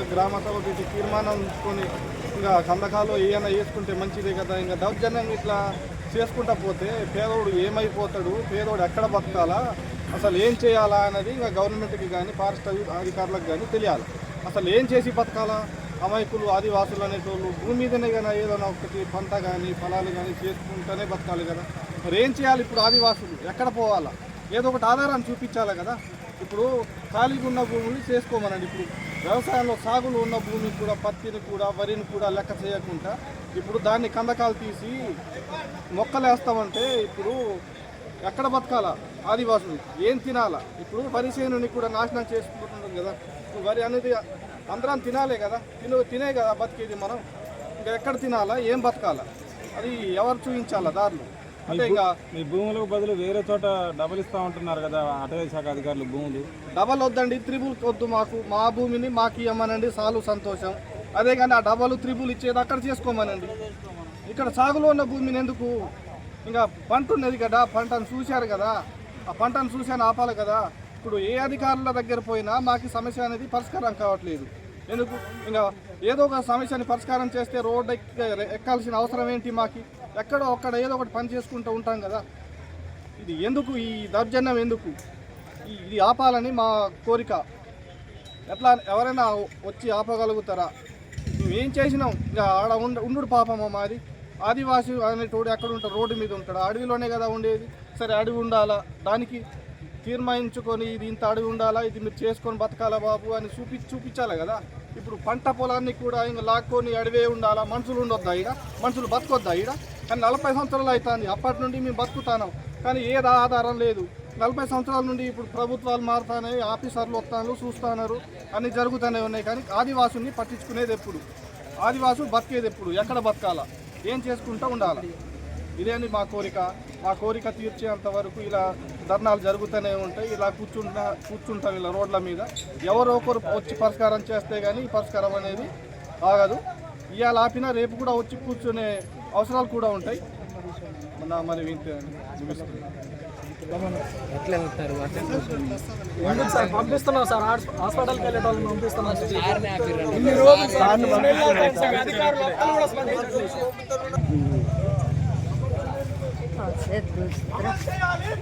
ఇంకా గ్రామ సభ పెట్టి తీర్మానం తీసుకొని ఇంకా కందకాలు ఏమైనా వేసుకుంటే మంచిదే కదా. ఇంకా దౌర్జన్యం ఇట్లా చేసుకుంటా పోతే పేదోడు ఏమైపోతాడు, పేదోడు ఎక్కడ బతకాలా, అసలు ఏం చేయాలా అనేది ఇంకా గవర్నమెంట్కి కానీ ఫారెస్ట్ అధికారులకు కానీ తెలియాలి. అసలు ఏం చేసి బతకాలా, అమాయకులు ఆదివాసులు అనేటోళ్ళు భూమి మీదనే కానీ ఏదైనా ఒకటి పంట కానీ ఫలాలు కానీ చేసుకుంటూనే బతకాలి కదా. మరి ఏం చేయాలి ఇప్పుడు ఆదివాసులు, ఎక్కడ పోవాలా, ఏదో ఒకటి ఆధారాన్ని చూపించాలి కదా. ఇప్పుడు ఖాళీగా ఉన్న భూములు చేసుకోమనండి. ఇప్పుడు వ్యవసాయంలో సాగులు ఉన్న భూమిని కూడా, పత్తిని కూడా, వరిని కూడా లెక్క చేయకుండా ఇప్పుడు దాన్ని కందకాలు తీసి మొక్కలు వేస్తామంటే ఇప్పుడు ఎక్కడ బతకాలా ఆదివాసులు, ఏం తినాలా. ఇప్పుడు వరి చేనుని కూడా నాశనం చేసుకుంటున్నాం కదా. ఇప్పుడు వరి అనేది అందరం తినాలే కదా, తినే కదా బతికేది మనం. ఇంకా ఎక్కడ తినాలా, ఏం బతకాలా, అది ఎవరు చూపించాలా దారులు. అంటే ఇంకా మీ భూములకు బదులు వేరే చోట డబల్ ఇస్తా ఉంటున్నారు కదా అటవీ శాఖ అధికారులు. భూములు డబల్ వద్దండి, త్రిబుల్ వద్దు మాకు. మా భూమిని మాకు ఇవ్వమనండి, చాలు సంతోషం. అదే కానీ ఆ డబల్ త్రిబుల్ ఇచ్చేది అక్కడ చేసుకోమనండి. ఇక్కడ సాగులో ఉన్న భూమిని ఎందుకు, ఇంకా పంట ఉన్నది కదా, పంటను చూశారు కదా, ఆ పంటను చూశాను ఆపాలి కదా. ఇప్పుడు ఏ అధికారుల దగ్గర పోయినా మాకు సమస్య అనేది పరిష్కారం కావట్లేదు. ఎందుకు, ఇంకా ఏదో ఒక సమస్యని పరిష్కారం చేస్తే రోడ్డు ఎక్కాల్సిన అవసరం ఏంటి మాకు? ఎక్కడో ఒక్కడ ఏదో ఒకటి పని చేసుకుంటూ ఉంటాం కదా. ఇది ఎందుకు, ఈ దౌర్జన్యం ఎందుకు, ఇది ఆపాలని మా కోరిక. ఎట్లా ఎవరైనా వచ్చి ఆపగలుగుతారా? మేమేం చేసినాం, ఇంకా ఆడ ఉండు పాపమా మాది. ఆదివాసి అనేటోడు ఎక్కడ ఉంటాడు, రోడ్డు మీద ఉంటాడు, అడవిలోనే కదా ఉండేది. సరే అడవి ఉండాలా, దానికి తీర్మానించుకొని ఇది ఇంత అడవి ఉండాలా, ఇది మీరు చేసుకొని బతకాలా బాబు అని చూపించాలి కదా. ఇప్పుడు పంట పొలాన్ని కూడా ఇంకా లాక్కొని అడవే ఉండాలా, మనుషులు ఉండొద్దా ఈడ, మనుషులు బతకొద్దా ఈడ? కానీ 40 సంవత్సరాలు అవుతుంది అప్పటి నుండి మేము బతుకుతాను, కానీ ఏది ఆధారం లేదు. 40 సంవత్సరాల నుండి ఇప్పుడు ప్రభుత్వాలు మారుతున్నాయి, ఆఫీసర్లు వస్తాను చూస్తున్నారు, అన్నీ జరుగుతూనే ఉన్నాయి. కానీ ఆదివాసుల్ని పట్టించుకునేది ఎప్పుడు, ఆదివాసులు బతికేది ఎప్పుడు, ఎక్కడ బతకాలా, ఏం చేసుకుంటూ ఉండాలి. ఇదేంటి మా కోరిక. మా కోరిక తీర్చేంత వరకు ఇలా ధర్నాలు జరుగుతూనే ఉంటాయి. ఇలా కూర్చుంటాం ఇలా రోడ్ల మీద. ఎవరో ఒకరు వచ్చి పరిష్కారం చేస్తే కానీ ఈ పరిష్కారం అనేది ఆగదు. ఇవాళ ఆపినా రేపు కూడా వచ్చి కూర్చునే అవసరాలు కూడా ఉంటాయి. మరి పంపిస్తున్నాం సార్, హాస్పిటల్కి వెళ్ళే వాళ్ళని పంపిస్తున్నాం. दूसरा